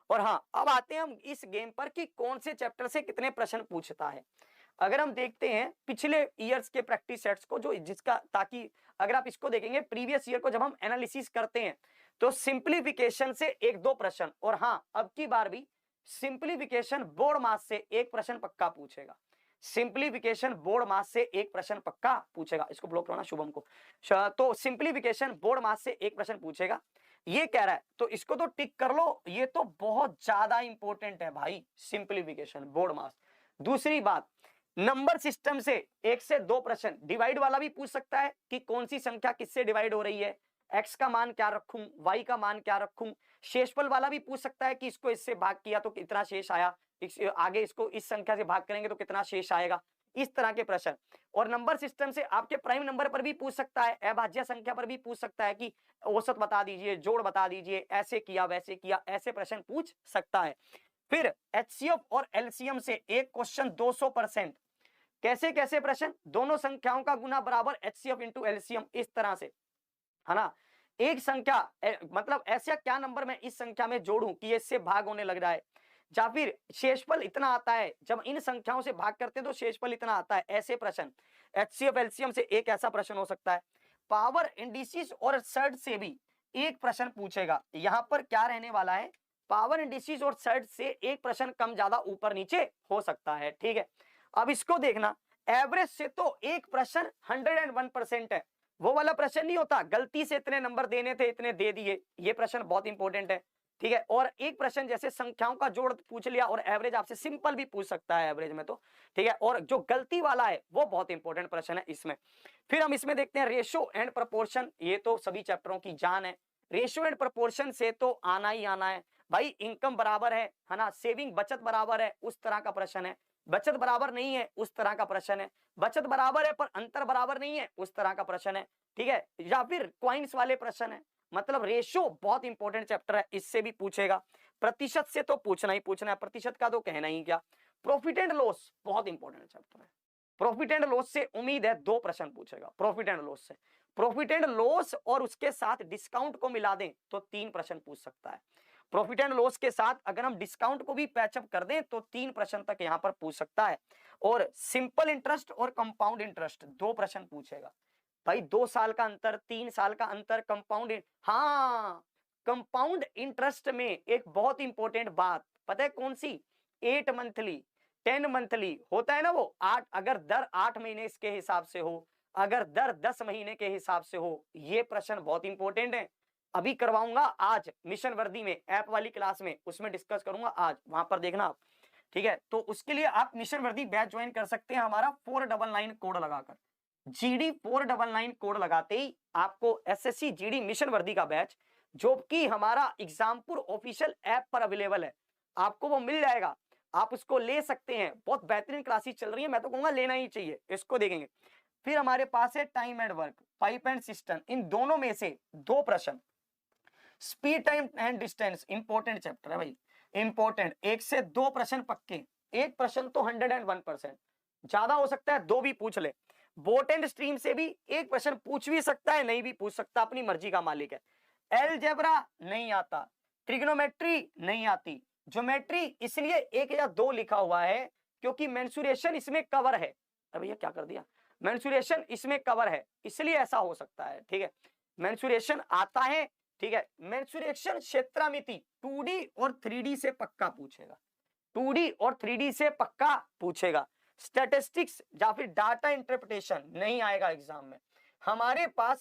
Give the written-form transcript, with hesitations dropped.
और हाँ, अब आते हैं हम इस गेम पर कि कौन से चैप्टर से कितने प्रश्न पूछता है। अगर हम देखते हैं पिछले ईयर्स के प्रैक्टिस सेट्स को, जो जिसका, ताकि अगर आप इसको देखेंगे प्रीवियस ईयर को जब हम एनालिसिस करते हैं तो सिंप्लीफिकेशन से 1-2 प्रश्न, और हाँ अब की बार भी सिंप्लीफिकेशन बोर्ड मास से 1 प्रश्न पक्का पूछेगा। सिंप्लीफिकेशन बोर्ड मास से 1 प्रश्न पक्का पूछेगा। इसको ब्लॉक करो ना शुभम को। तो सिंप्लीफिकेशन बोर्ड मास से 1 प्रश्न पूछेगा, ये कह रहा है, तो इसको तो टिक कर लो, ये तो बहुत ज्यादा इंपॉर्टेंट है भाई, सिंप्लीफिकेशन बोर्ड मास। दूसरी बात, नंबर सिस्टम से 1 से 2 प्रश्न, डिवाइड वाला भी पूछ सकता है कि कौन सी संख्या किससे डिवाइड हो रही है, x का मान क्या रखूं, y का मान क्या रखूं। शेषफल वाला भी पूछ सकता है कि इसको इससे भाग किया तो कितना शेष आया, आगे इसको इस संख्या से भाग करेंगे तो कितना शेष आएगा, इस तरह के प्रश्न। और नंबर सिस्टम से आपके प्राइम नंबर पर भी पूछ सकता है, अभाज्य संख्या पर भी पूछ सकता है कि औसत बता दीजिए, जोड़ बता दीजिए, ऐसे किया वैसे किया, ऐसे प्रश्न पूछ सकता है। फिर एचसीएफ और एलसीएम से एक क्वेश्चन 200%। कैसे कैसे प्रश्न, दोनों संख्याओं का गुना बराबर एचसीएफ इंटू एलसीएम, इस तरह से, है ना। एक संख्या मतलब ऐसा क्या नंबर मैं इस संख्या में जोड़ूं कि ये इससे भाग होने लग जाए, या फिर शेषफल इतना आता है, जब इन संख्याओं से भाग करते हैं तो शेषफल इतना आता है, ऐसे प्रश्न। एचसीएफ एलसीएम से एक ऐसा प्रश्न हो सकता है। पावर इंडिसेस और सर्ट से भी एक प्रश्न पूछेगा। यहां पर क्या रहने वाला है, पावर इंडिसेस और सर्ट से एक प्रश्न कम ज्यादा ऊपर नीचे हो सकता है, ठीक है। अब इसको देखना, एवरेज से तो एक प्रश्न 101% है, वो वाला प्रश्न नहीं होता गलती से इतने नंबर देने थे इतने दे दिए, ये प्रश्न बहुत इंपॉर्टेंट है, ठीक है। और एक प्रश्न जैसे संख्याओं का जोड़ पूछ लिया, और एवरेज आपसे सिंपल भी पूछ सकता है एवरेज में तो, ठीक है। और जो गलती वाला है वो बहुत इंपॉर्टेंट प्रश्न है इसमें। फिर हम इसमें देखते हैं रेशो एंड प्रपोर्शन, ये तो सभी चैप्टरों की जान है। रेशो एंड प्रपोर्शन से तो आना ही आना है भाई, इनकम बराबर है ना, सेविंग बचत बराबर है, उस तरह का प्रश्न है। बचत बराबर नहीं है, उस तरह का प्रश्न है। बचत बराबर है पर अंतर बराबर नहीं है, उस तरह का प्रश्न है, ठीक है। या फिर क्वाइंस वाले प्रश्न है। मतलब रेशो बहुत इंपॉर्टेंट चैप्टर है, इससे भी पूछेगा। प्रतिशत से तो पूछना ही पूछना है, प्रतिशत का तो कहना ही क्या। प्रॉफिट एंड लॉस बहुत इंपॉर्टेंट चैप्टर है। प्रॉफिट एंड लॉस से उम्मीद है 2 प्रश्न पूछेगा। प्रॉफिट एंड लॉस से, प्रॉफिट एंड लॉस और उसके साथ डिस्काउंट को मिला दें तो 3 प्रश्न पूछ सकता है। प्रॉफिट एंड लॉस के साथ अगर हम डिस्काउंट को भी पैचअप कर दें तो 3 प्रश्न तक यहां पर पूछ सकता है। और सिंपल इंटरेस्ट और कंपाउंड इंटरेस्ट 2 प्रश्न पूछेगा भाई। 2 साल का अंतर, 3 साल का अंतर, कंपाउंड, हाँ कंपाउंड इंटरेस्ट में एक बहुत इंपॉर्टेंट बात पता है कौन सी, 8 मंथली 10 मंथली होता है ना वो, 8 अगर दर 8 महीने इसके हिसाब से हो, अगर दर 10 महीने के हिसाब से हो, ये प्रश्न बहुत इंपॉर्टेंट है। अभी करवाऊंगा आज मिशन वर्दी में, ऐप वाली क्लास में, उसमें डिस्कस करूंगा आज, वहां पर देखना आप, ठीक है। तो उसके लिए आप मिशन वर्दी बैच ज्वाइन कर सकते हैं हमारा 499 कोड लगाकर। जीडी 499 कोड लगाते ही आपको एसएससी जीडी मिशन वर्दी का बैच, जो कि हमारा एग्जामपुर ऑफिशियल ऐप पर अवेलेबल है, आपको वो मिल जाएगा, आप उसको ले सकते हैं। बहुत बेहतरीन क्लासेस चल रही है, मैं तो कहूंगा लेना ही चाहिए, इसको देखेंगे। फिर हमारे पास है time and work, pipe and cistern, इन दोनों में से 2 प्रश्न। Speed time and distance important chapter है भाई, इंपॉर्टेंट, 1 से 2 प्रश्न पक्के, एक प्रश्न तो 101%, ज्यादा हो सकता है 2 भी पूछ ले। बोट एंड स्ट्रीम से भी एक प्रश्न पूछ भी सकता है, नहीं भी पूछ सकता, अपनी मर्जी का मालिक है। एलजेब्रा नहीं आता, ट्रिग्नोमेट्री नहीं आती, ज्योमेट्री इसलिए 1 या 2 लिखा हुआ है क्योंकि मेंसुरेशन इसमें कवर है। अरे भैया क्या कर दिया, मेंसुरेशन इसमें कवर है इसलिए ऐसा हो सकता है, ठीक है। मेंसुरेशन आता है, ठीक है। मेंसुरेशन क्षेत्रामिति 2D और 3D से पक्का पूछेगा, 2D और 3D से पक्का पूछेगा। स्टैटिस्टिक्स या फिर डाटा इंटरप्रिटेशन नहीं आएगा एग्जाम में। हमारे पास